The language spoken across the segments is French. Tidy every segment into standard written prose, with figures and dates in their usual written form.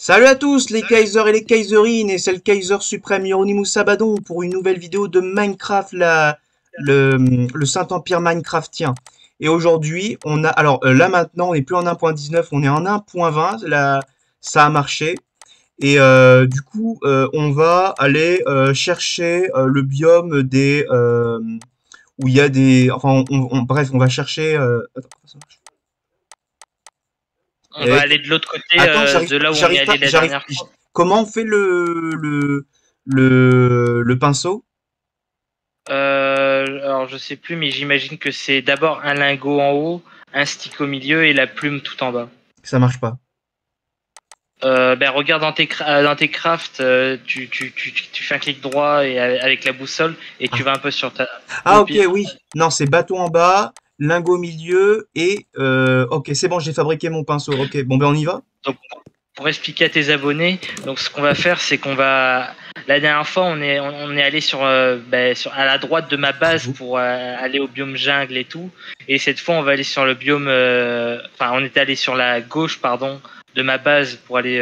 Salut à tous les Kaisers et les Kaiserines, et c'est le Kaiser suprême Hieronymus Abaddon pour une nouvelle vidéo de Minecraft, le Saint-Empire Minecraftien. Et aujourd'hui, on a, alors là maintenant, on n'est plus en 1.19, on est en 1.20, là, ça a marché. Et du coup, on va aller chercher le biome où il y a des, enfin, bref, on va chercher. Attends, comment ça marche? On va aller de l'autre côté Attends, de là où on est allé la dernière fois. Comment on fait le pinceau? Alors je sais plus, mais j'imagine que c'est d'abord un lingot en haut, un stick au milieu et la plume tout en bas. Ça marche pas. Ben regarde dans tes crafts, tu fais un clic droit et avec la boussole et tu vas un peu sur ta. Ah Au ok, pire. oui. Non, c'est bâton en bas, lingot au milieu et ok, c'est bon, j'ai fabriqué mon pinceau. Ok, bon ben on y va. Donc pour expliquer à tes abonnés, donc ce qu'on va faire, c'est qu'on va. La dernière fois, on est allé à la droite de ma base Bravo. pour aller au biome jungle et tout. Et cette fois, on va aller sur le biome. Enfin, on était allé sur la gauche, pardon, de ma base pour aller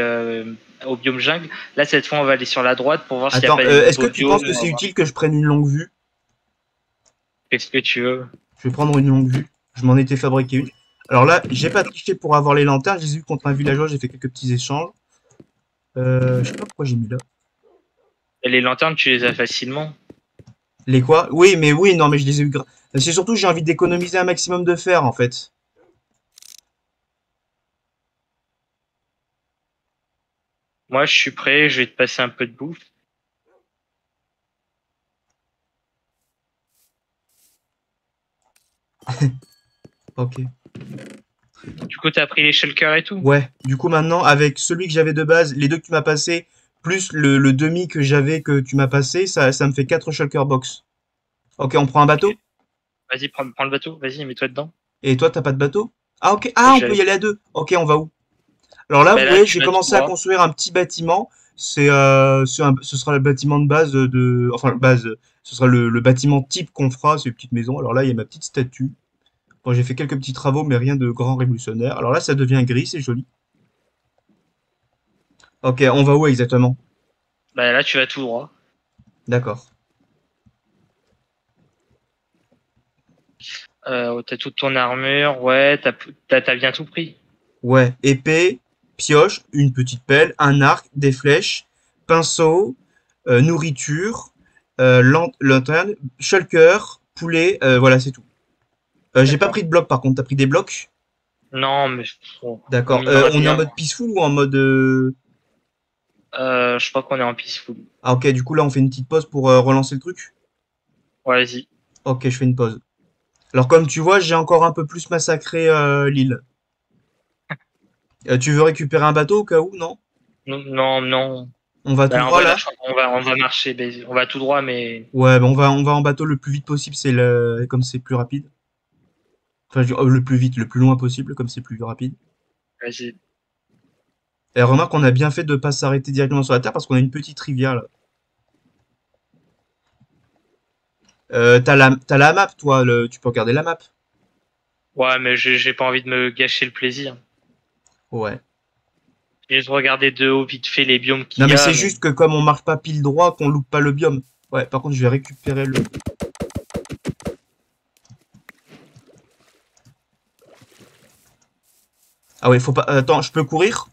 au biome jungle. Là, cette fois, on va aller sur la droite pour voir s'il n'y a Attends, pas des est-ce que nouveaux tu penses biomes. que c'est utile que je prenne une longue vue? Qu'est-ce que tu veux? Je vais prendre une longue vue. Je m'en étais fabriqué une. Alors là, j'ai pas triché pour avoir les lanternes. Je les ai eu contre un villageois. J'ai fait quelques petits échanges. Je sais pas pourquoi j'ai mis là. Et les lanternes, tu les as facilement. Les quoi? Oui, mais oui, non, mais je les ai eu. C'est surtout j'ai envie d'économiser un maximum de fer en fait. Moi, je suis prêt. Je vais te passer un peu de bouffe. Ok. Du coup, t'as pris les shulkers et tout. Ouais. Du coup maintenant, avec celui que j'avais de base, les deux que tu m'as passé, plus le demi que j'avais que tu m'as passé, ça me fait 4 shulker box. Ok, on prend un Ok. bateau? Vas-y, prends le bateau. Vas-y, mets-toi dedans. Et toi, t'as pas de bateau? Ah ok. Ah, on peut J'avais. y aller à deux. Ok, on va où? Alors là, vous Bah là, voyez, tu j'ai vas tout commencé à droit. construire un petit bâtiment. Ce sera le bâtiment de base enfin, base, ce sera le bâtiment type qu'on fera, c'est une petite maison. Alors là, il y a ma petite statue. Bon, j'ai fait quelques petits travaux, mais rien de grand révolutionnaire. Alors là, ça devient gris, c'est joli. Ok, on va où exactement? Bah là, tu vas tout droit. D'accord. T'as toute ton armure, ouais, t'as bien tout pris. Ouais, épée, pioche, une petite pelle, un arc, des flèches, pinceau, nourriture, lanterne, shulker, poulet, voilà, c'est tout. J'ai pas D'accord. pris de blocs par contre, t'as pris des blocs? Non, mais bon, on D'accord. minera On est en bien. mode peaceful ou en mode Je crois qu'on est en peaceful. Ah ok, du coup là on fait une petite pause pour relancer le truc? Ouais, vas-y. Ok, je fais une pause. Alors comme tu vois, j'ai encore un peu plus massacré l'île. Tu veux récupérer un bateau au cas où, non? Non, non, non. On va tout Bah, en droit vrai, là, là? je crois qu'on va marcher. On va tout droit, mais Ouais, bah, on va en bateau le plus vite possible, comme c'est plus rapide. Enfin, le plus vite, le plus loin possible, comme c'est plus rapide. vas-y. Et remarque, on a bien fait de pas s'arrêter directement sur la terre parce qu'on a une petite rivière là. T'as la map, toi, tu peux regarder la map. Ouais, mais j'ai pas envie de me gâcher le plaisir. Ouais. J'ai juste regardé de haut vite fait les biomes Non qu'il y mais a, c'est mais juste que comme on marche pas pile droit, qu'on loupe pas le biome. Ouais, par contre, je vais récupérer le. Ah ouais, faut pas. Attends, je peux courir?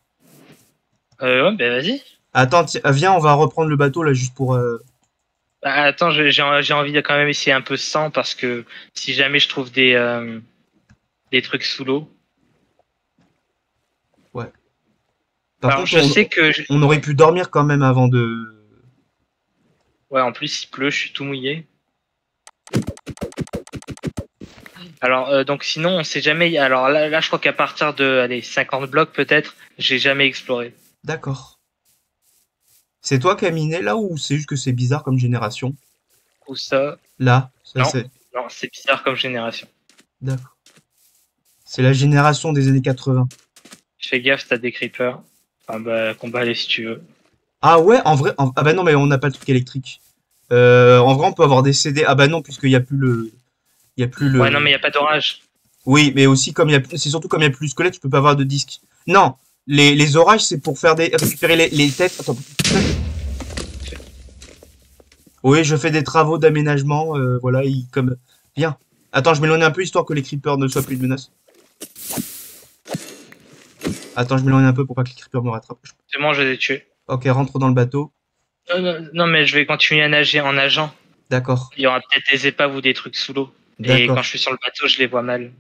ouais, bah vas-y. Attends, viens, on va reprendre le bateau là juste pour. Bah, attends, j'ai envie de quand même essayer un peu sans parce que si jamais je trouve des trucs sous l'eau. Ouais. Par Alors, contre, je sais que on aurait pu dormir quand même avant de. ouais, en plus, il pleut, je suis tout mouillé. Alors, donc sinon, on sait jamais. Alors là je crois qu'à partir de allez, 50 blocs peut-être, j'ai jamais exploré. D'accord. C'est toi qui as miné là ou c'est juste que c'est bizarre comme génération? Ou ça. Là, ça Non, c'est. non, c'est bizarre comme génération. D'accord. C'est la génération des années 80. Fais gaffe, t'as des creepers. Enfin, bah, combat-les si tu veux. Ah ouais, en vrai. Ah bah non, mais on n'a pas le truc électrique. En vrai, on peut avoir des CD. Ah bah non, puisqu'il y a plus le. Il y a plus Ouais, non, le. mais y a pas d'orage. Oui, mais aussi comme il y a. C'est surtout comme il y a plus de squelette, tu peux pas avoir de disque. Non! Les orages, c'est pour faire récupérer les têtes. Attends. Oui, je fais des travaux d'aménagement. Voilà, comme. Viens. Attends, je m'éloigne un peu histoire que les creepers ne soient plus de menace. Attends, je m'éloigne un peu pour pas que les creepers me rattrapent. C'est bon, je les ai tués. Ok, rentre dans le bateau. Non, mais je vais continuer à nager en nageant. D'accord. Il y aura peut-être des épaves ou des trucs sous l'eau. Et D'accord. quand je suis sur le bateau, je les vois mal.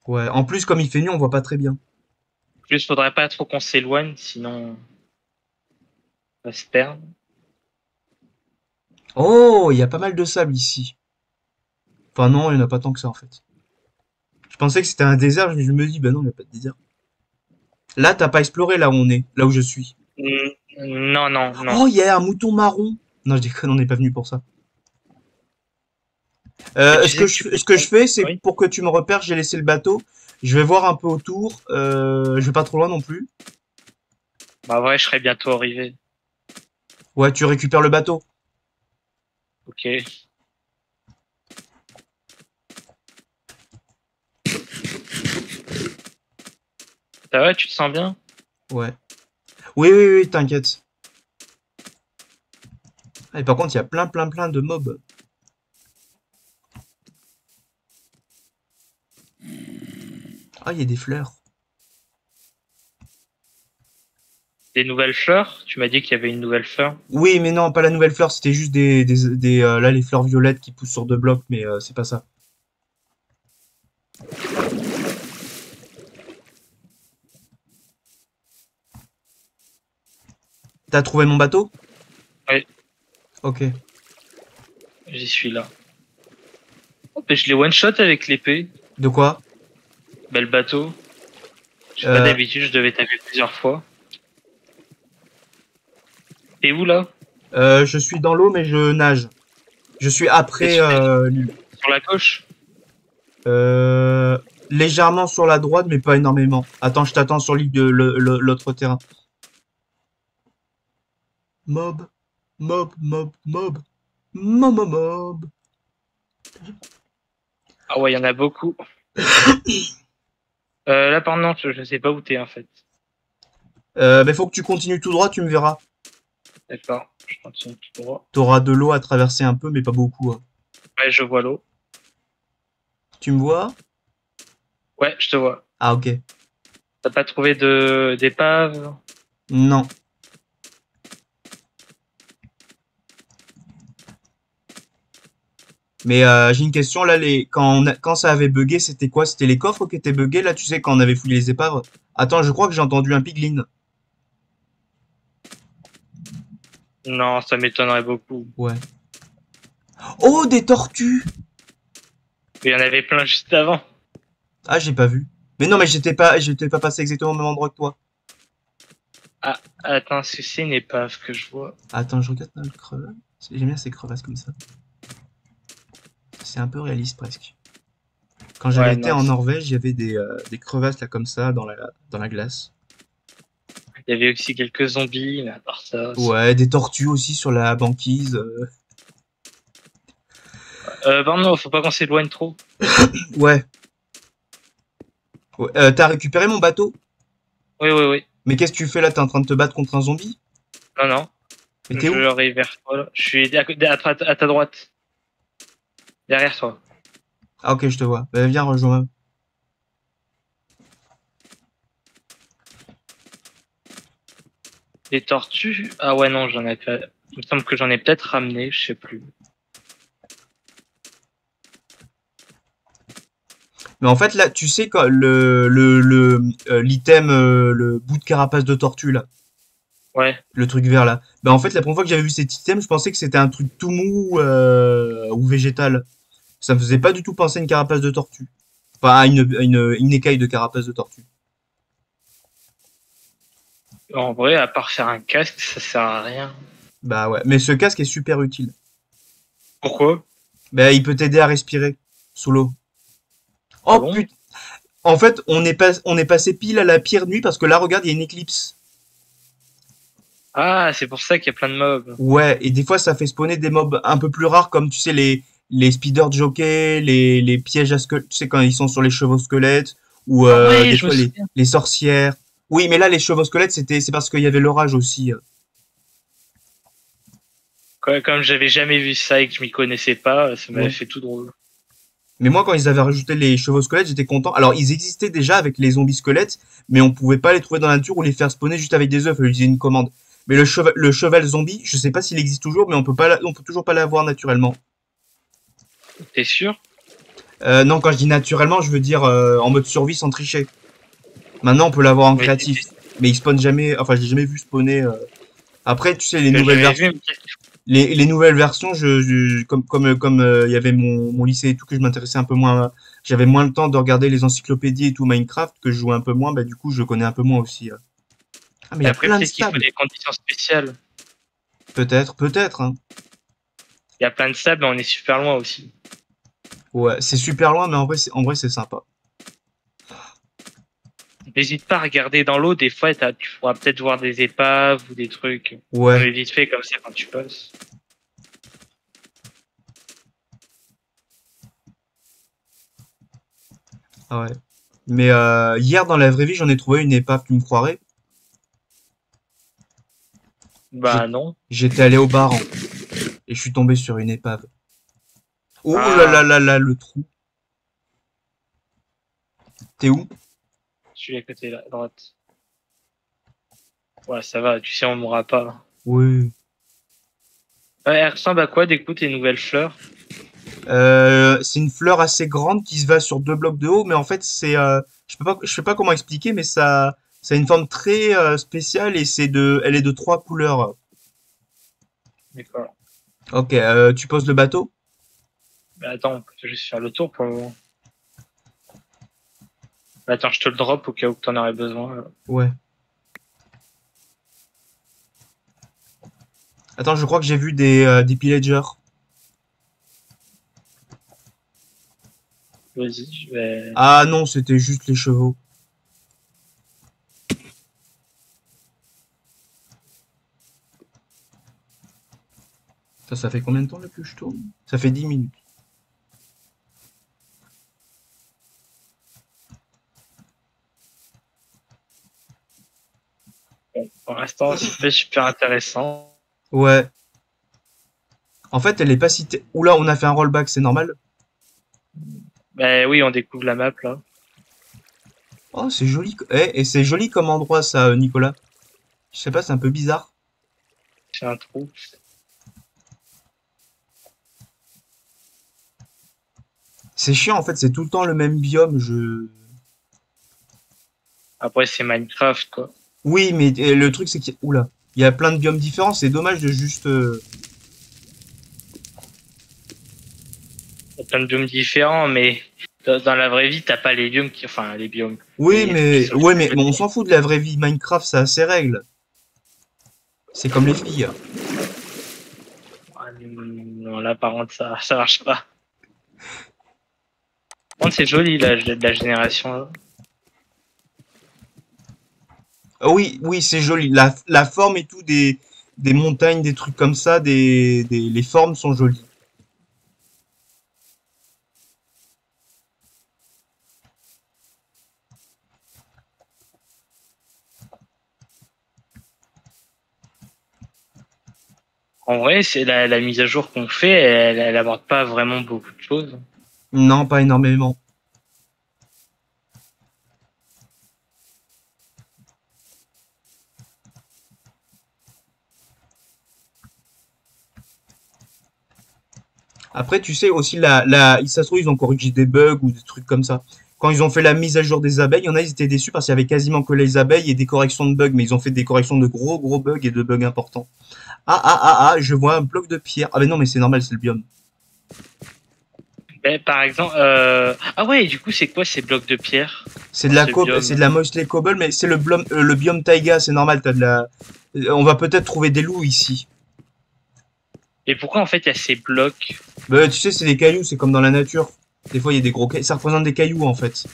Ouais. En plus, comme il fait nuit, on voit pas très bien. En plus, faudrait pas trop qu'on s'éloigne, sinon on va se perdre. Oh, il y a pas mal de sable ici. Enfin non, il n'y en a pas tant que ça en fait. Je pensais que c'était un désert, mais je me dis, bah non, il n'y a pas de désert. Là, t'as pas exploré là où on est, là où je suis. Non, non, non. Oh, il y a un mouton marron. Non, je déconne, on n'est pas venu pour ça. Ce que je fais, c'est Oui. pour que tu me repères, j'ai laissé le bateau. Je vais voir un peu autour. Je vais pas trop loin non plus. Bah ouais, je serai bientôt arrivé. Ouais, tu récupères le bateau. Ok. Ça va, tu te sens bien? Ouais. Oui, t'inquiète. Ah, et par contre, il y a plein de mobs. Ah, il y a des fleurs. Des nouvelles fleurs? Tu m'as dit qu'il y avait une nouvelle fleur. Oui, mais non, pas la nouvelle fleur, c'était juste là, les fleurs violettes qui poussent sur 2 blocs, mais c'est pas ça. T'as trouvé mon bateau? Oui. Ok. J'y suis là. Oh, mais je l'ai one shot avec l'épée. De quoi? Bel bateau. Je sais pas, d'habitude, je devais taper plusieurs fois. T'es où là? Je suis dans l'eau, mais je nage. Je suis après l'île. Sur la gauche? Légèrement sur la droite, mais pas énormément. Attends, je t'attends sur l'île de l'autre terrain. Mob. Mob, mob, mob. Mob, mob, mob. Ah ouais, il y en a beaucoup. Là, pardon, je sais pas où t'es en fait. Mais faut que tu continues tout droit, tu me verras. D'accord, je continue tout droit. T'auras de l'eau à traverser un peu, mais pas beaucoup, hein. Ouais, je vois l'eau. Tu me vois? Ouais, je te vois. Ah, ok. T'as pas trouvé d'épave? Non. Mais j'ai une question, là, quand ça avait bugué, c'était quoi? C'était les coffres qui étaient buggés, là, tu sais, quand on avait fouillé les épaves? Attends, je crois que j'ai entendu un piglin. Non, ça m'étonnerait beaucoup. Ouais. Oh, des tortues! Il y en avait plein juste avant. Ah, j'ai pas vu. Mais non, mais j'étais pas passé exactement au même endroit que toi. Ah, attends, est-ce que c'est une épave que je vois? Attends, je regarde dans le crevasse. J'aime bien ces crevasses comme ça. C'est un peu réaliste presque. Quand j'avais Ouais, été non. en Norvège, il y avait des crevasses là comme ça dans la glace. Il y avait aussi quelques zombies, mais à part ça. Ouais, des tortues aussi sur la banquise. Pardon, faut pas qu'on s'éloigne trop. Ouais. Ouais, t'as récupéré mon bateau? Oui, oui, oui. Mais qu'est-ce que tu fais là? T'es en train de te battre contre un zombie? Non, non. Mais t'es où? Je arrive vers toi. Là. Je suis à ta droite. Derrière toi. Ah ok, je te vois. Bah, viens, rejoins-moi. Les tortues? Ah ouais, non, j'en ai pas. Il me semble que j'en ai peut-être ramené, je sais plus. Mais en fait là, tu sais quoi, l'item, le bout de carapace de tortue là, Ouais. le truc vert là. Bah en fait la première fois que j'avais vu cet item, je pensais que c'était un truc tout mou ou végétal. Ça me faisait pas du tout penser à une carapace de tortue. Enfin, à une écaille de carapace de tortue. En vrai, à part faire un casque, ça sert à rien. Bah ouais, mais ce casque est super utile. Pourquoi? Bah il peut t'aider à respirer sous l'eau. Ah Oh bon? putain. En fait, on est passé pile à la pire nuit parce que là, regarde, il y a une éclipse. Ah, c'est pour ça qu'il y a plein de mobs. Ouais, et des fois, ça fait spawner des mobs un peu plus rares, comme tu sais, les speeder jockeys, les pièges à squelettes, tu sais, quand ils sont sur les chevaux squelettes, ou Ah ouais, des je me fois souviens. les sorcières. Oui, mais là, les chevaux squelettes, c'est parce qu'il y avait l'orage aussi. Comme j'avais jamais vu ça et que je m'y connaissais pas, ça m'avait Ouais. fait tout drôle. Mais moi, quand ils avaient rajouté les chevaux squelettes, j'étais content. Alors, ils existaient déjà avec les zombies squelettes, mais on pouvait pas les trouver dans la nature ou les faire spawner juste avec des œufs. Ils utiliser une commande. Mais le cheval zombie, je sais pas s'il existe toujours, mais on peut toujours pas l'avoir naturellement. T'es sûr? Non, quand je dis naturellement, je veux dire en mode survie sans tricher. Maintenant, on peut l'avoir en Mais créatif. Mais il spawn jamais, enfin, je l'ai jamais vu spawner. Après, tu sais, les t'as nouvelles jamais versions. vu, mais Les nouvelles versions, comme il y avait mon lycée et tout, que je m'intéressais un peu moins, j'avais moins le temps de regarder les encyclopédies et tout Minecraft, que je jouais un peu moins, bah du coup je connais un peu moins aussi. Ah mais il y a après plein de peut-être qu'il faut stables. des conditions spéciales. Peut-être, hein. Il y a plein de sable, mais on est super loin aussi. Ouais, c'est super loin, mais en vrai c'est sympa. N'hésite pas à regarder dans l'eau, des fois tu pourras peut-être voir des épaves ou des trucs. Ouais, Mais vite fait comme ça quand tu passes. ah ouais. Mais hier dans la vraie vie, j'en ai trouvé une épave, tu me croirais? J'ai- Bah non. J'étais allé au bar et je suis tombé sur une épave. Oh Ah, là, le trou. T'es où? je suis à côté là, à droite. Ouais, ça va, tu sais, on mourra pas. Oui. Ouais, elle ressemble à quoi, d'écoute, tes nouvelles fleurs? C'est une fleur assez grande qui se va sur 2 blocs de haut, mais en fait je sais pas comment expliquer, mais ça a une forme très spéciale et elle est de 3 couleurs. D'accord. Ok, tu poses le bateau? Bah attends, on peut juste faire le tour pour le moment. Bah, attends, je te le drop au cas où t'en aurais besoin. Ouais. Attends, je crois que j'ai vu des pillagers. Vas-y, je vais. Ah non, c'était juste les chevaux. Ça fait combien de temps là que je tourne? Ça fait 10 minutes. Pour l'instant, c'est pas super intéressant. Ouais. En fait, elle est pas citée. Oula, on a fait un rollback, c'est normal? Bah oui, on découvre la map là. Oh, c'est joli. Et c'est joli comme endroit ça, Nicolas. Je sais pas, c'est un peu bizarre. C'est un trou. C'est chiant en fait, c'est tout le temps le même biome. Après, c'est Minecraft quoi. Oui, mais le truc c'est qu'il oula, il y a plein de biomes différents. C'est dommage de juste. Il y a plein de biomes différents, mais dans la vraie vie, t'as pas les biomes qui. Enfin, les biomes. Oui, Les trucs qui mais sont ouais, juste mais à bon, on côté. s'en fout de la vraie vie. Minecraft, ça a ses règles. C'est comme les filles. Ah, non, là, par contre, ça marche pas. Par contre, c'est joli la génération là. Ah oui, oui, c'est joli. La forme et tout des montagnes, des trucs comme ça, les formes sont jolies. En vrai, c'est la mise à jour qu'on fait, elle aborde pas vraiment beaucoup de choses. Non, pas énormément. Après, tu sais aussi ça se trouve ils ont corrigé des bugs ou des trucs comme ça. Quand ils ont fait la mise à jour des abeilles, il y en a ils étaient déçus parce qu'il y avait quasiment que les abeilles et des corrections de bugs, mais ils ont fait des corrections de gros bugs et de bugs importants. Je vois un bloc de pierre. Ah mais non, mais c'est normal, c'est le biome. Ben, par exemple, ah ouais, du coup, c'est quoi ces blocs de pierre dans ce C'est biome? de la mosley cobble, mais c'est le biome taïga, c'est normal. On va peut-être trouver des loups ici. Et pourquoi en fait il y a ces blocs? Bah, tu sais, c'est des cailloux, c'est comme dans la nature. Des fois, il y a des gros cailloux. Ça représente des cailloux en fait.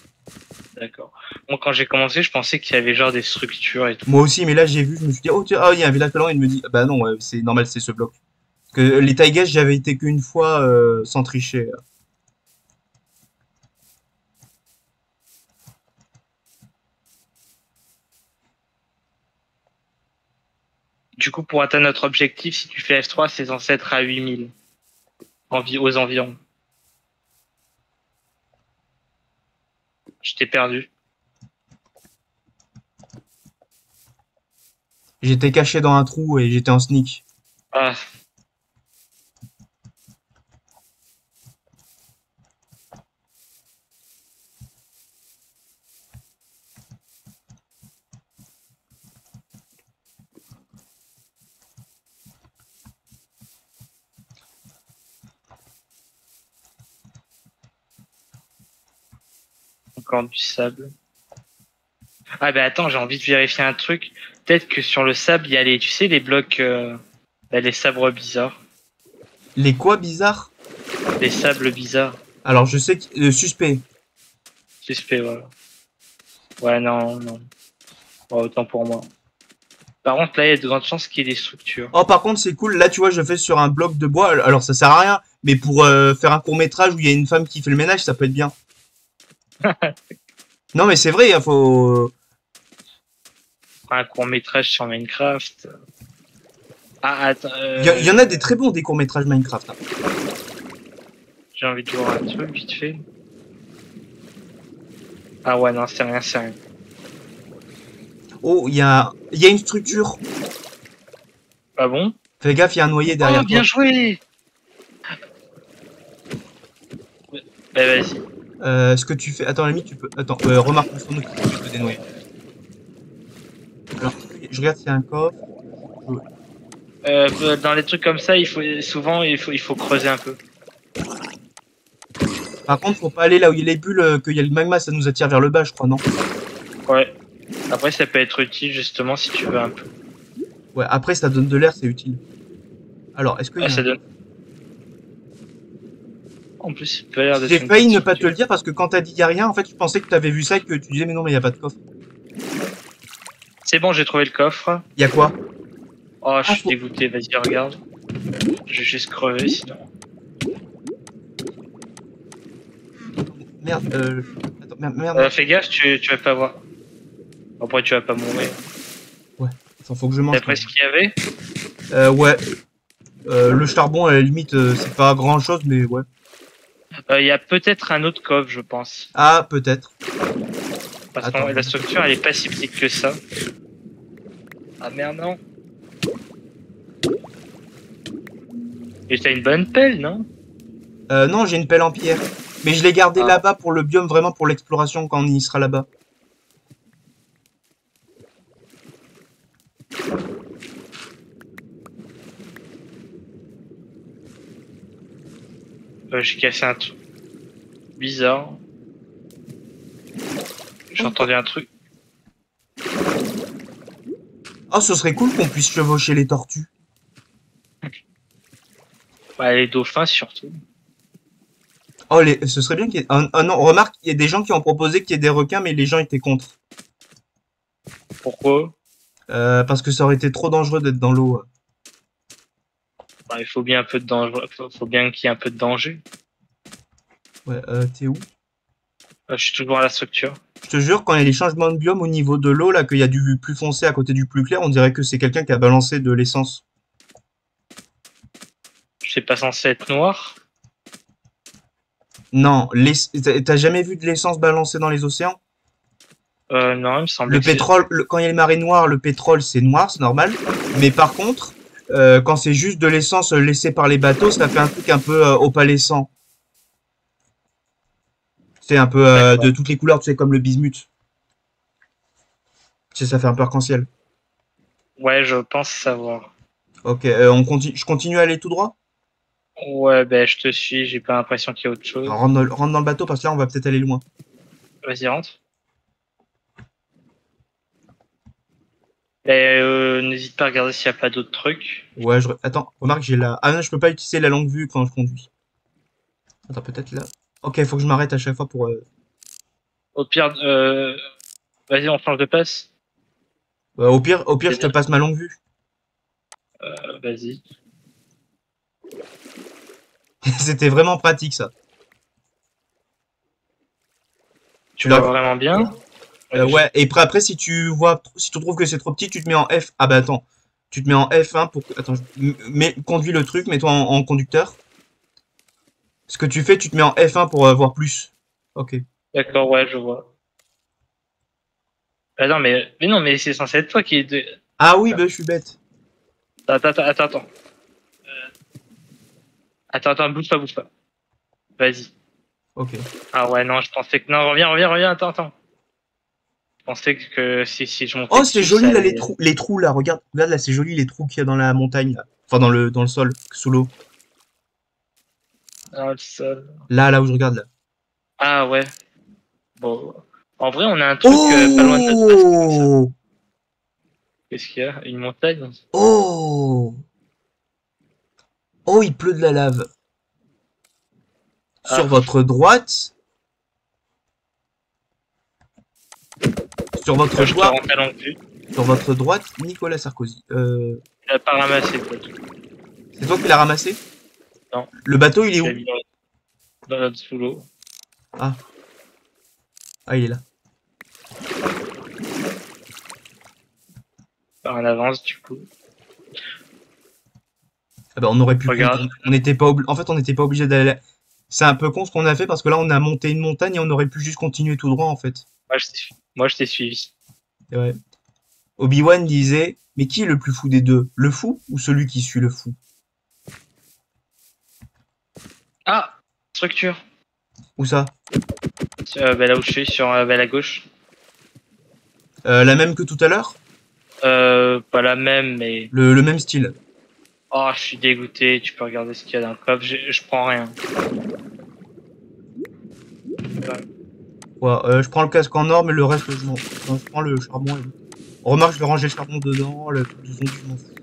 D'accord. Moi, quand j'ai commencé, je pensais qu'il y avait genre des structures et tout. Moi aussi, mais là j'ai vu, je me suis dit, oh tiens, ah, il y a un village pas loin, il me dit, bah non, ouais, c'est normal, c'est ce bloc. Que les taïgas, j'avais été qu'une fois sans tricher. Du coup, pour atteindre notre objectif, si tu fais F3, c'est censé être à 8000 aux environs. Je t'ai perdu. J'étais caché dans un trou et j'étais en sneak. Ah, encore du sable. Ah ben attends, j'ai envie de vérifier un truc. Peut-être que sur le sable, il y a les, tu sais, les blocs, les sabres bizarres. Les quoi bizarres? Les sables bizarres. Alors je sais que suspect. Suspect, voilà. Ouais, non, non. Ouais, autant pour moi. Par contre, là, il y a de grandes chances qu'il y ait des structures. Oh par contre c'est cool. Là tu vois je fais sur un bloc de bois. Alors ça sert à rien. Mais pour faire un court métrage où il y a une femme qui fait le ménage, ça peut être bien. Non mais c'est vrai, il faut. Un court métrage sur Minecraft. Ah, attends. Il y en a des très bons des courts métrages Minecraft, hein. J'ai envie de voir un truc vite fait. Ah ouais, non, c'est rien, c'est rien. Oh il y a une structure. Ah bon? Fais gaffe, il y a un noyer derrière Oh, bien toi. joué! Bah vas-y. Ce que tu fais. Attends, à la limite, tu peux. Attends, remarque le son tu peux dénouer. Alors, je regarde s'il y a un coffre. Dans les trucs comme ça, souvent il faut creuser un peu. Par contre, faut pas aller là où il y a les bulles, qu'il y a le magma, ça nous attire vers le bas, je crois, non? Ouais. Après, ça peut être utile justement si tu veux un peu. Ouais, après, ça donne de l'air, c'est utile. Alors, est-ce que. Ah, ça donne. En plus, ça peut l'air d'être J'ai une failli petite ne pas te structure. le dire parce que quand t'as dit y a rien, en fait, je pensais que t'avais vu ça et que tu disais, mais non, mais y a pas de coffre. C'est bon, j'ai trouvé le coffre. Y a quoi? Oh, je Ah, suis faut- dégoûté. Vas-y, regarde. Je vais juste crever sinon. Merde, attends, merde. Fais gaffe, tu vas pas voir. Après, tu vas pas mourir. Attends, faut que je mange. D'après ce qu'il y avait. Ouais. Le charbon, à la limite, c'est pas grand chose, mais ouais. Il y a peut-être un autre coffre, je pense. Ah, peut-être. Parce Attends. que la structure, elle est pas si petite que ça. Ah merde, non. Et t'as une bonne pelle, non? Non, j'ai une pelle en pierre. Mais je l'ai gardée Ah. là-bas pour le biome, vraiment pour l'exploration quand on y sera là-bas. J'ai cassé un truc bizarre. J'ai entendu un truc. Oh, ce serait cool qu'on puisse chevaucher les tortues. Bah, les dauphins surtout. Oh, ce serait bien qu'il y ait. Ah non, remarque, il y a des gens qui ont proposé qu'il y ait des requins, mais les gens étaient contre. Pourquoi? Parce que ça aurait été trop dangereux d'être dans l'eau. Bah, il faut bien un peu de danger. Faut bien qu'il y ait un peu de danger. Ouais, t'es où? Je suis toujours à la structure. Je te jure, quand il y a les changements de biome au niveau de l'eau, là, qu'il y a du plus foncé à côté du plus clair, on dirait que c'est quelqu'un qui a balancé de l'essence. C'est pas censé être noir. Non, t'as jamais vu de l'essence balancée dans les océans? Non, il me semble Le que c'est- pétrole, quand il y a les marées noires, le pétrole c'est noir, c'est normal. Mais par contre, quand c'est juste de l'essence laissée par les bateaux, ça fait un truc un peu opalescent. C'est un peu D'accord. de toutes les couleurs, tu sais, comme le bismuth. Tu sais, ça fait un peu arc-en-ciel. Ouais, je pense savoir. Ok, je continue à aller tout droit? Ouais, ben je te suis. J'ai pas l'impression qu'il y a autre chose. Alors, rentre dans le bateau parce que là, on va peut-être aller loin. Vas-y, rentre. Et n'hésite pas à regarder s'il n'y a pas d'autres trucs. Ouais, attends, remarque, j'ai la. Ah non, je peux pas utiliser la longue vue quand je conduis. Attends, peut-être là. Ok, faut que je m'arrête à chaque fois pour. Au pire, vas-y, on change de place. Au pire, je te passe ma longue vue. Vas-y. C'était vraiment pratique ça. Tu l'as- vois vraiment bien? Ouais, et après, si tu trouves que c'est trop petit, tu te mets en F. Ah bah attends. Tu te mets en F1 pour... Attends, mais conduis le truc, mets-toi en conducteur. Ce que tu fais, tu te mets en F1 pour voir plus. Ok. D'accord, ouais, je vois. Ah non, mais non, mais c'est censé être toi qui est de... Ah oui, bah, je suis bête. Attends. Attends, bouge pas, bouge pas. Vas-y. Ok. Ah ouais, non, je pensais que... Non, reviens, attends. Je pensais que si je montais Oh, c'est dessus, joli ça là, allait... les trous là, regarde là, c'est joli les trous qu'il y a dans la montagne, là. Enfin dans le sol, sous l'eau. Ah, le sol. Là où je regarde là. Ah ouais. Bon. En vrai, on a un truc pas loin de notre base qui fait ça. Oh! Qu'est-ce qu'il y a? Une montagne? Oh! Oh, il pleut de la lave. Sur Ah, votre droite, sur votre moi je te droite, rends ta longue vue. sur votre droite, Nicolas Sarkozy. Il a pas ramassé le bateau. C'est toi qui l'as ramassé? Non, Le bateau, il est je l'ai où? mis dans notre sous l'eau. Ah, ah, il est là. Par en avance, du coup. Ah bah, on aurait pu Regarde, on n'était pas en fait, on n'était pas obligé d'aller. C'est un peu con ce qu'on a fait parce que là, on a monté une montagne et on aurait pu juste continuer tout droit en fait. moi je t'ai suivi. Et ouais. Obi-Wan disait, mais qui est le plus fou des deux? Le fou ou celui qui suit le fou? Ah! Structure. Où ça? Bah, là où je suis, sur bah, la gauche. La même que tout à l'heure? Pas la même, mais... Le même style. Oh, je suis dégoûté. Tu peux regarder ce qu'il y a dans le coffre. Je prends rien. Ouais. Ouais, je prends le casque en or, mais le reste, je prends le charbon. Remarque, je vais ranger le charbon dedans, le truc de zombie, je m'en fous.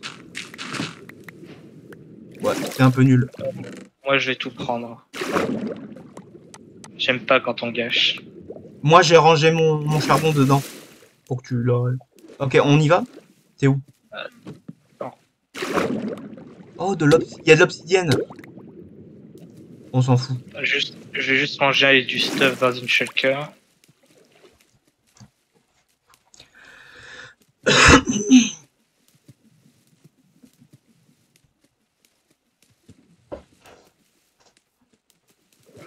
Ouais, c'est un peu nul. Moi, je vais tout prendre. J'aime pas quand on gâche. Moi, j'ai rangé mon charbon dedans, pour que tu l'aurais. Ok, on y va? T'es où? Non. Oh, il y a de l'obsidienne. On s'en fout. Je vais juste ranger du stuff dans une shulker.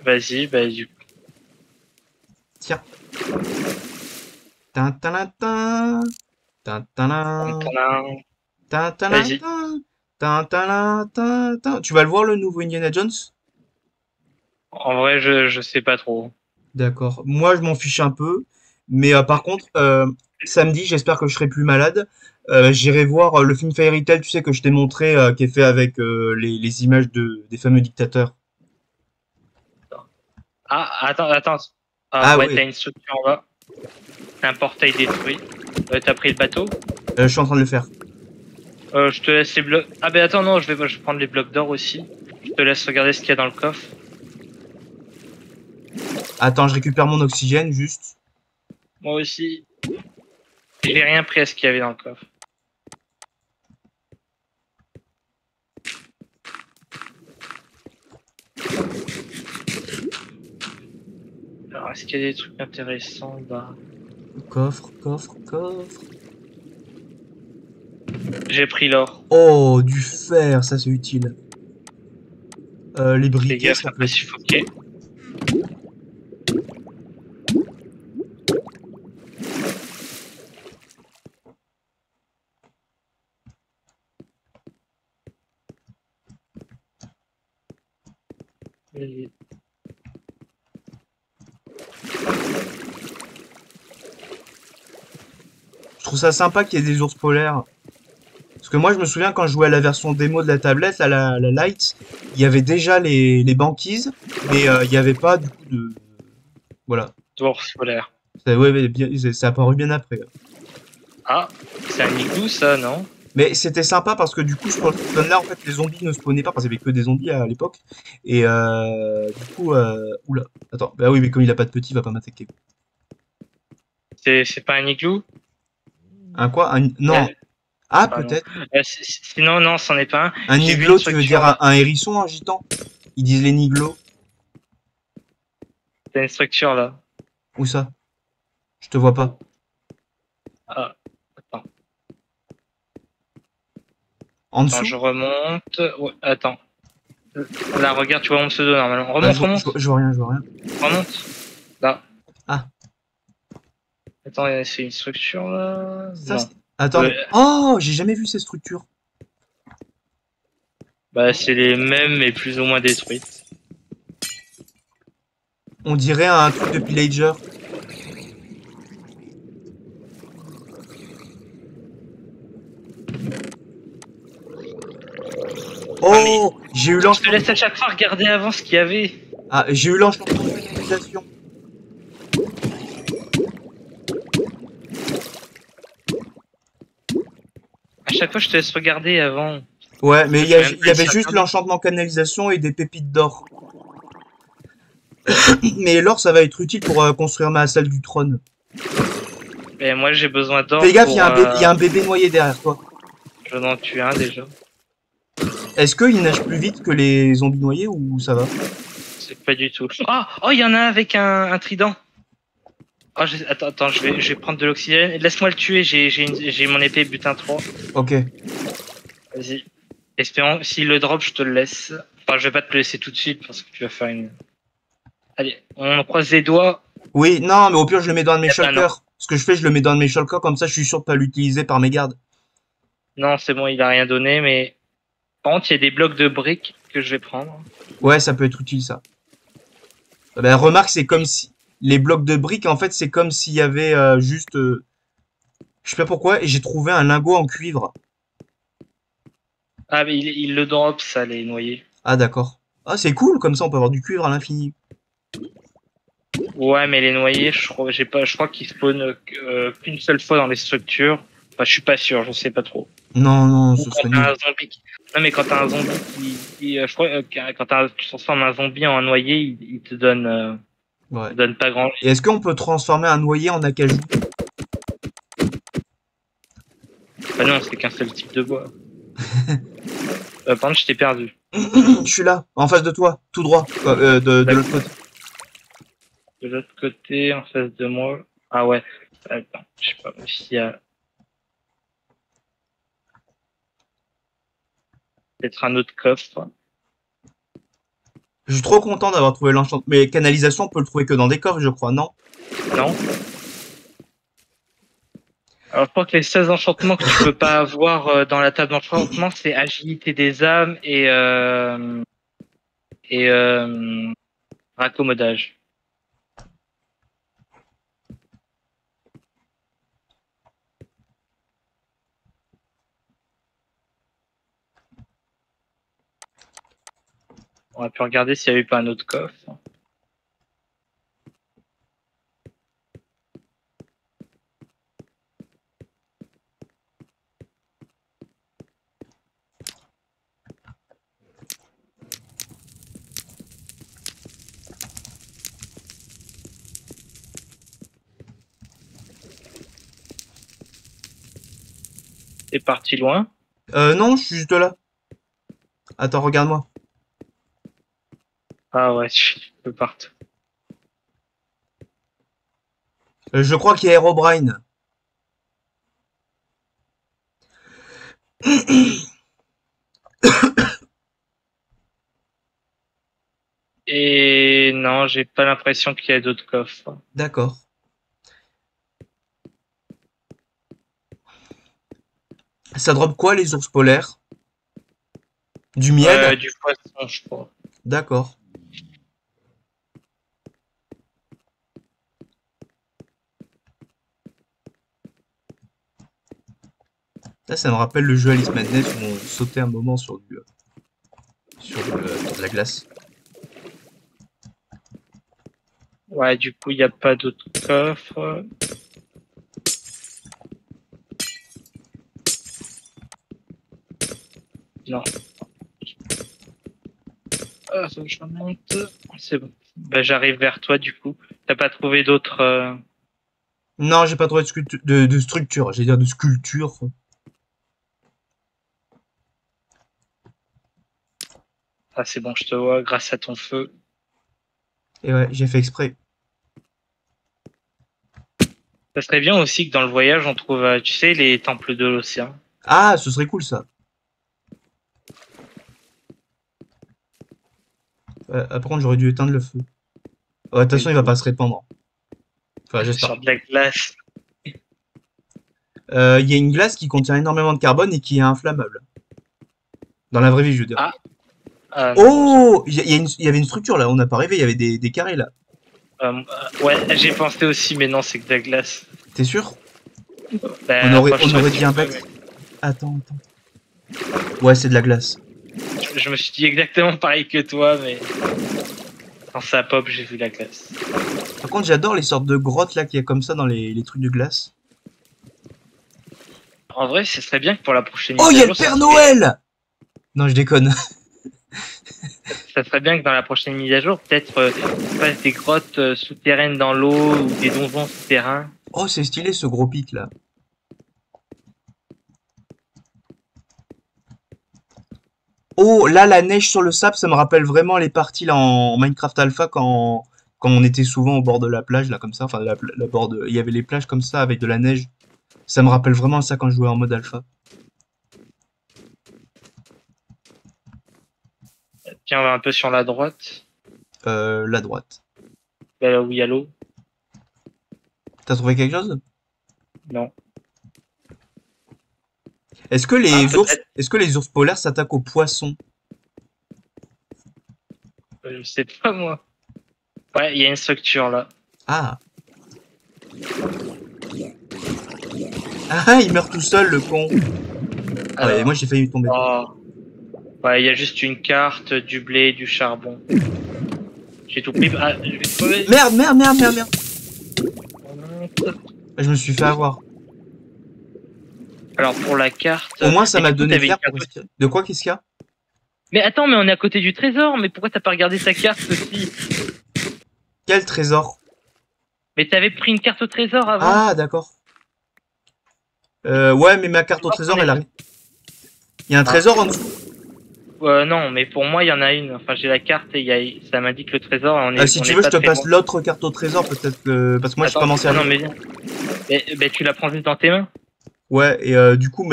Vas-y, bah du coup. Tiens. Tin, tin, tin, tin, tin, tin, tin, Vas-y. tin, tin, tin, tin, tin. Tu vas le voir le nouveau Indiana Jones? En vrai, je sais pas trop. D'accord. Moi, je m'en fiche un peu. Mais par contre, samedi, j'espère que je serai plus malade. J'irai voir le film Fairy Tail, tu sais, que je t'ai montré, qui est fait avec les images des fameux dictateurs. Ah, attends. Ah Ah ouais, oui, t'as une structure en bas. T'as un portail détruit. T'as pris le bateau. je suis en train de le faire. Je te laisse les blocs. Ah ben attends, non, je vais prendre les blocs d'or aussi. Je te laisse regarder ce qu'il y a dans le coffre. Attends, je récupère mon oxygène, juste. Moi aussi. J'ai rien pris à ce qu'il y avait dans le coffre. Alors, est-ce qu'il y a des trucs intéressants? Bah, Coffre, coffre, coffre. j'ai pris l'or. Oh, du fer, ça c'est utile. Les Fais briquets, gaffe ça à peut pas être... suffoquer. Et- Je trouve ça sympa qu'il y ait des ours polaires. Parce que moi, je me souviens quand je jouais à la version démo de la tablette, là, la Lite, il y avait déjà les banquises, mais il n'y avait pas du coup de... Voilà. Ours polaire. Ouais, ouais, ça a apparu bien après. Ah, c'est un igloo ça, non? Mais c'était sympa parce que du coup, sur cette zone-là, en fait, les zombies ne spawnaient pas parce qu'il y avait que des zombies à l'époque. Et du coup, oula, attends, bah oui, mais comme il a pas de petit, il va pas m'attaquer. C'est pas un igloo? Un quoi? Non. Ouais. Ah, Ah non. peut-être. Sinon, non, c'en est pas un. Un J'ai vu une niglo, tu veux structure dire là. un hérisson en gitan? Ils disent les niglos. T'as une structure là. Où ça? Je te vois pas. Ah, attends. En Attends, dessous? je remonte. Ouais, attends. Là, regarde, tu vois mon pseudo normalement. Ah, Remonte, remonte, je vois rien, je vois rien. remonte. Là. Ah, Attends, c'est une structure là? ça Non. c'est... Attends, Euh, mais... Oh, j'ai jamais vu ces structures. Bah, c'est les mêmes, mais plus ou moins détruites. On dirait un truc de pillager. Ah, mais Oh, j'ai eu je te laisse à l'enchantement. chaque fois regarder avant ce qu'il y avait. Ah, j'ai eu l'enchantement de canalisation. À chaque fois, je te laisse regarder avant. Ouais, mais Je fais même il pas y avait laisser juste regarder. l'enchantement canalisation et des pépites d'or. Mais l'or, ça va être utile pour construire ma salle du trône. Et moi, j'ai besoin Fais d'or gaffe, pour. il y a un bébé noyé derrière toi. Je vais en tuer un déjà. Est-ce qu'il nage plus vite que les zombies noyés ou ça va? C'est pas du tout. Ah, oh, il y en a un avec un trident. Oh, attends, je vais prendre de l'oxygène. Laisse-moi le tuer, j'ai mon épée butin 3. Ok. Vas-y. Espérons, s'il le drop, je te le laisse. Enfin, je vais pas te le laisser tout de suite parce que tu vas faire une. Allez, on croise les doigts. Oui, non, mais au pire, je le mets dans un de mes Eh ben non. shulkers. Ce que je fais, je le mets dans un de mes shulkers, comme ça, je suis sûr de pas l'utiliser par mes gardes. Non, c'est bon, il a rien donné, mais. Par contre, il y a des blocs de briques que je vais prendre. Ouais, ça peut être utile, ça. Ben, remarque, c'est comme si... Les blocs de briques, en fait, c'est comme s'il y avait juste... je sais pas pourquoi, et j'ai trouvé un lingot en cuivre. Ah, mais il le drop, ça, les noyés. Ah, d'accord. Ah, c'est cool, comme ça, on peut avoir du cuivre à l'infini. Ouais, mais les noyés, je crois qu'ils spawnent qu'une seule fois dans les structures. Enfin, je suis pas sûr, je sais pas trop. Non, non, Ou ce quand serait t'as nul. un zombie Non, mais quand t'as un zombie je crois que quand tu transformes un zombie en un noyé, il Ouais. te donne pas grand. Et est-ce qu'on peut transformer un noyer en acajou? Bah non, c'est qu'un seul type de bois. Par contre, je t'ai perdu. Je suis là, en face de toi, tout droit, de l'autre côté. De l'autre côté, en face de moi. Ah ouais. Attends, je sais pas s'il y a peut-être un autre coffre. Je suis trop content d'avoir trouvé l'enchantement. Mais canalisation, on peut le trouver que dans des coffres, je crois, non? Non? Alors, je crois que les 16 enchantements que tu peux pas avoir dans la table d'enchantement, c'est agilité des âmes et raccommodage. On va pu regarder s'il y avait pas un autre coffre. T'es parti loin? Non, je suis juste là. Attends, regarde-moi. Ah ouais, je suis un peu partout. Je crois qu'il y a Herobrine. Et non, j'ai pas l'impression qu'il y ait d'autres coffres. D'accord. Ça drop quoi, les ours polaires? Du miel? Du poisson, je crois. D'accord. Là, ça me rappelle le jeu Alice Madness où on sautait un moment sur de la glace. Ouais, du coup, il n'y a pas d'autres coffres. Non. Ah, faut que je remonte. C'est bon. Bah, j'arrive vers toi, du coup. T'as pas trouvé d'autres. Non, j'ai pas trouvé de structure. J'allais dire de sculpture. Ah, c'est bon, je te vois, grâce à ton feu. Et ouais, j'ai fait exprès. Ça serait bien aussi que dans le voyage, on trouve, tu sais, les temples de l'océan. Ah, ce serait cool ça. Par contre, j'aurais dû éteindre le feu. De toute façon, il va pas se répandre. Enfin, j'espère. Sur de la glace. Il y a une glace qui contient énormément de carbone et qui est inflammable. Dans la vraie vie, je veux dire. Ah, non, Oh! Il y avait une structure là, on n'a pas rêvé, il y avait des carrés là. ouais, j'ai pensé aussi, mais non, c'est que de la glace. T'es sûr? Bah, On aurait franchement, dit un bête. Attends. Ouais, c'est de la glace. je me suis dit exactement pareil que toi, mais quand ça pop, j'ai vu la glace. Par contre, j'adore les sortes de grottes là qu'il y a comme ça dans les trucs de glace. En vrai, ce serait bien que pour la prochaine Oh, mise il y à a le jour, Père Noël! Non, je déconne. ça serait bien que dans la prochaine mise à jour, peut-être on fasse des grottes souterraines dans l'eau ou des donjons souterrains. Oh, c'est stylé ce gros pic là. Oh, là, la neige sur le sable, ça me rappelle vraiment les parties là en Minecraft Alpha quand on était souvent au bord de la plage là comme ça. Enfin, il y avait les plages comme ça avec de la neige. Ça me rappelle vraiment ça quand je jouais en mode alpha. Tiens, on va un peu sur la droite, La droite. là où il y a l'eau. T'as trouvé quelque chose? Non. Est-ce que Ah, est-ce peut-être. que les ours polaires s'attaquent aux poissons? Je sais pas moi. Ouais, il y a une structure là. Ah. Ah, il meurt tout seul, le con. Ah ouais, moi Alors, j'ai failli tomber. oh. Ouais, il y a juste une carte, du blé, du charbon. J'ai tout pris. Ah, je vais trouver. Merde. Je me suis fait avoir. Alors pour la carte. Au moins ça Mais m'a du coup, donné de t'avais une l'air pour carte. respirer. De quoi, qu'est-ce qu'il y a? Mais attends, mais on est à côté du trésor. Mais pourquoi t'as pas regardé ta carte aussi? Quel trésor? Mais t'avais pris une carte au trésor avant. Ah, d'accord. Ouais, mais ma Tu carte au vois qu'on trésor, est- elle arrive. Il y a un Ah. trésor en dessous. Non, mais pour moi, il y en a une. Enfin, j'ai la carte et ça m'indique le trésor. Et Si on tu est veux, je pas te très passe loin. l'autre carte au trésor, peut-être que... Parce que moi, j'ai pas Attends, m'en non, servir. mais viens. Mais tu la prends juste dans tes mains. Ouais, et du coup,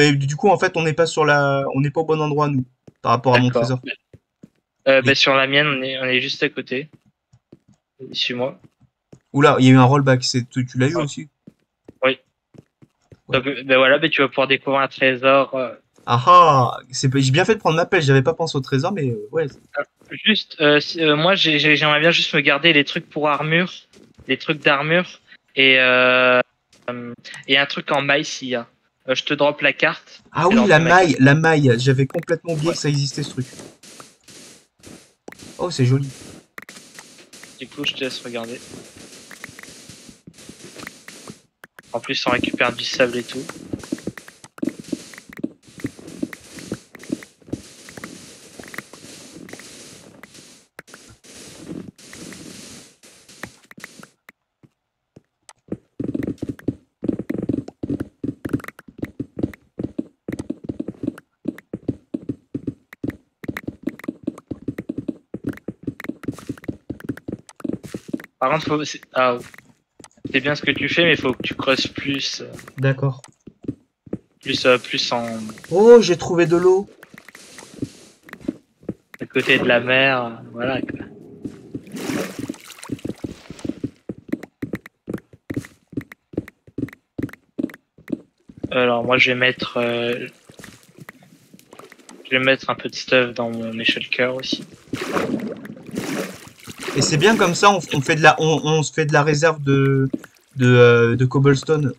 en fait, on n'est pas au bon endroit, nous, par rapport à mon D'accord. trésor. Et... Sur la mienne, on est juste à côté. Suis-moi. Oula, il y a eu un rollback, tu l'as eu Ah, aussi? oui. Ouais. Donc, voilà, tu vas pouvoir découvrir un trésor. Ah ah, j'ai bien fait de prendre ma pêche, j'avais pas pensé au trésor, mais ouais. Juste, moi, j'aimerais bien juste me garder les trucs pour armure, les trucs d'armure et et un truc en maille s'il y a. Je te drop la carte. Ah Je oui, te drop ma carte. la maille, j'avais complètement oublié Ouais. que ça existait ce truc. Oh, c'est joli. Du coup, je te laisse regarder. En plus, on récupère du sable et tout. Par contre, c'est bien ce que tu fais, mais il faut que tu creuses plus, D'accord. plus en Oh, j'ai trouvé de l'eau. à côté de la mer. Voilà, quoi. Alors moi, je vais mettre un peu de stuff dans mes shulkers aussi. Et c'est bien comme ça, on fait on se fait de la réserve de cobblestone.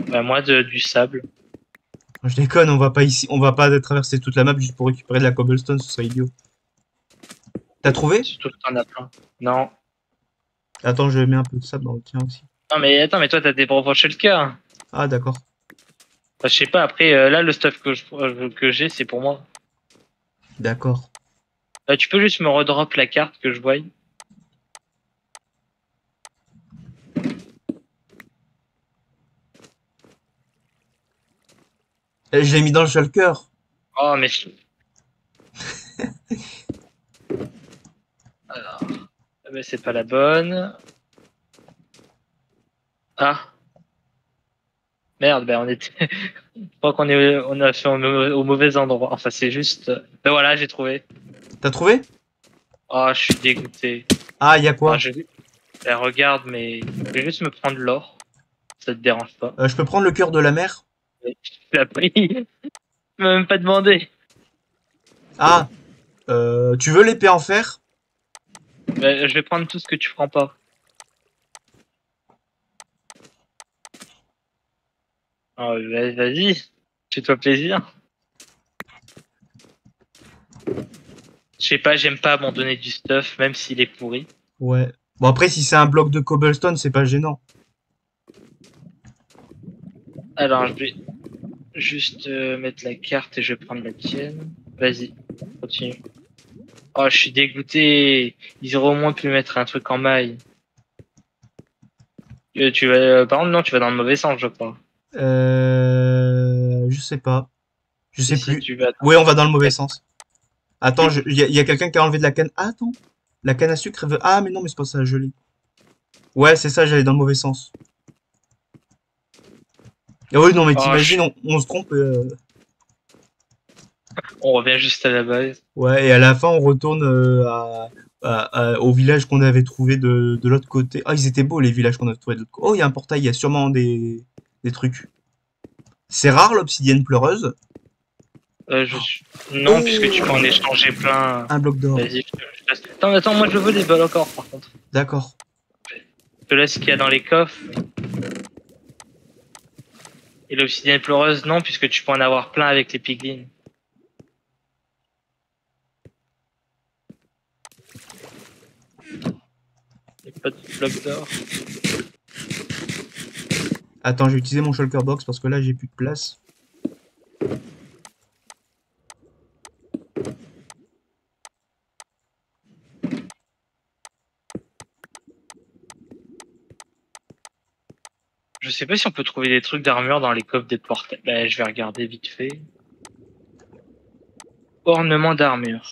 Moi, du sable. Je déconne, on va pas traverser toute la map juste pour récupérer de la cobblestone, ce serait idiot. T'as trouvé? Surtout que t'en as plein. Non. Attends, je mets un peu de sable dans le tien aussi. Non, mais attends, mais toi, t'as des propres shulkers. Ah, d'accord. Enfin, je sais pas, après, là, le stuff que j'ai, c'est pour moi. D'accord. Tu peux juste me redrop la carte que je vois. Je l'ai mis dans le shulker. Oh, mais... Alors... Mais c'est pas la bonne. Ah. Merde, ben on était... Je crois on a fait au mauvais endroit. Enfin, c'est juste... Ben voilà, j'ai trouvé. T'as trouvé? Oh, je suis dégoûté. Ah, il y a Enfin, quoi? regarde, mais je vais juste me prendre l'or. Ça te dérange pas? Je peux prendre le cœur de la mer? Tu l'as pris. Tu m'as même pas demandé. Ah, tu veux l'épée en fer? Je vais prendre tout ce que tu prends pas. Oh, vas-y. Fais-toi plaisir. Je sais pas, j'aime pas abandonner du stuff, même s'il est pourri. Ouais. Bon, après, si c'est un bloc de cobblestone, c'est pas gênant. Alors, je vais juste mettre la carte et je vais prendre la tienne. Vas-y, continue. Oh, je suis dégoûté. Ils auraient au moins pu mettre un truc en maille. Tu vas, par contre, non, tu vas dans le mauvais sens, je crois. Je sais pas. Je Si, sais si, plus. tu vas Ouais, on va dans le mauvais dans... sens. Attends, y a quelqu'un qui a enlevé de la canne. Ah, attends. La canne à sucre, elle veut... Ah, mais non, mais c'est pas ça, je l'ai. Ouais, c'est ça, j'allais dans le mauvais sens. Ah oui, non, mais Oh, t'imagines, on se trompe. on revient juste à la base. Ouais, et à la fin, on retourne au village qu'on avait trouvé de l'autre côté. Ah, ils étaient beaux, les villages qu'on avait trouvés de l'autre côté. Oh, il y a un portail, il y a sûrement des trucs. C'est rare, l'obsidienne pleureuse. Je suis... Non, puisque tu peux en Oh, échanger plein. un bloc d'or. Vas-y, je te laisse. Attends, moi je veux des balles encore, par contre. D'accord. Je te laisse ce qu'il y a dans les coffres. Et l'obsidienne pleureuse, non, puisque tu peux en avoir plein avec les piglins. Il n'y a pas de bloc d'or. Attends, je vais utiliser mon shulker box parce que là, j'ai plus de place. Je sais pas si on peut trouver des trucs d'armure dans les coffres des portails. Bah, je vais regarder vite fait. Ornement d'armure.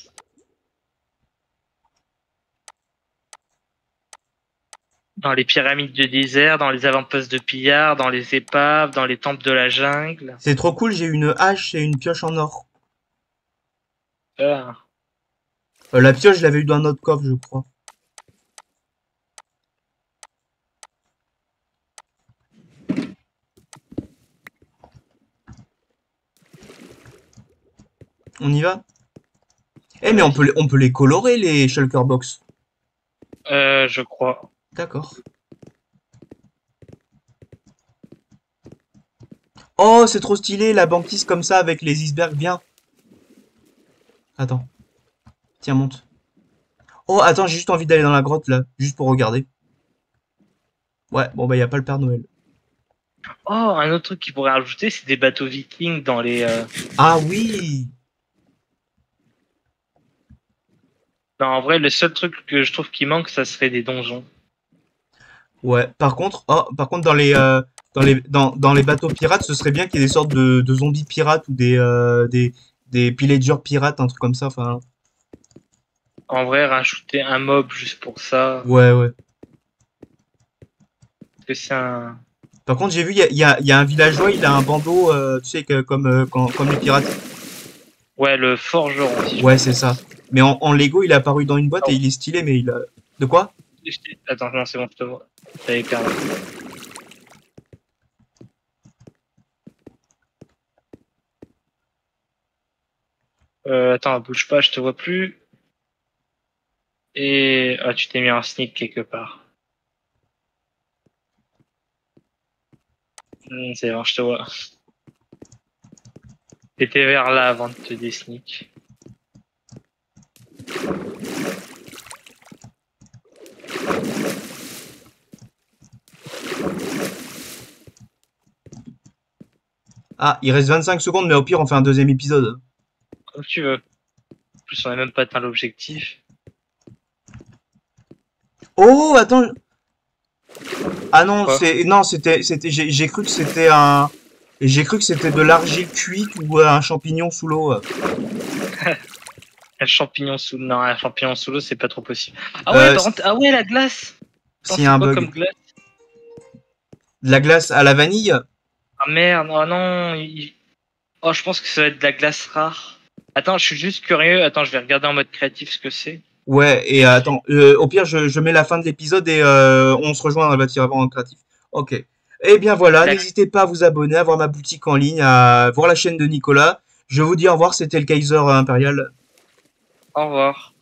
Dans les pyramides de désert, dans les avant-postes de pillards, dans les épaves, dans les temples de la jungle. C'est trop cool, j'ai une hache et une pioche en or. Ah. La pioche, je l'avais eu dans un autre coffre, je crois. On y va? Eh, mais Vas-y. on peut les colorer, les shulker box. Je crois. D'accord. Oh, c'est trop stylé, la banquise comme ça avec les icebergs bien. Attends, tiens, monte. Oh, attends, j'ai juste envie d'aller dans la grotte là, juste pour regarder. Ouais, bon bah y a pas le Père Noël. Oh, un autre truc qu'il pourrait rajouter, c'est des bateaux vikings dans les. Ah oui! Non, en vrai, le seul truc que je trouve qui manque, ça serait des donjons. Ouais, par contre, oh, par contre dans les bateaux pirates, ce serait bien qu'il y ait des sortes de zombies pirates ou des pillagers pirates, un truc comme ça, enfin. En vrai, rajouter un mob juste pour ça, Ouais, ouais. parce que c'est un. Par contre, j'ai vu, il y a un villageois, il a un bandeau, tu sais, comme les pirates. Ouais, le forgeron, si je Ouais, me c'est trompe. ça. Mais en Lego, il est apparu dans une boîte et Non, il est stylé, mais il a... De quoi? Attends, non, c'est bon, je te vois. T'avais perdu. Attends, bouge pas, je te vois plus. Et ah, tu t'es mis un sneak quelque part. C'est bon, je te vois. T'étais vers là avant de te désneak. Ah, il reste 25 secondes, mais au pire, on fait un deuxième épisode. Comme tu veux. En plus, on n'a même pas atteint l'objectif. Oh, attends. Ah non, Quoi? j'ai cru que c'était un, j'ai cru que c'était de l'argile cuite ou un champignon sous l'eau. Un champignon sous non, un champignon sous l'eau, c'est pas trop possible. Ah ouais, Euh, par contre, ah ouais, la glace. Attends, S'il y a c'est un quoi bug. comme glace? De la glace à la vanille? Ah merde, oh non. Oh, je pense que ça va être de la glace rare. Attends, je suis juste curieux. Attends, je vais regarder en mode créatif ce que c'est. Ouais, et attends, au pire, je mets la fin de l'épisode et on se rejoint dans le bâtiment en créatif. Ok. Eh bien voilà, D'accord. n'hésitez pas à vous abonner, à voir ma boutique en ligne, à voir la chaîne de Nicolas. Je vous dis au revoir, c'était le Kaiser Impérial. Au revoir.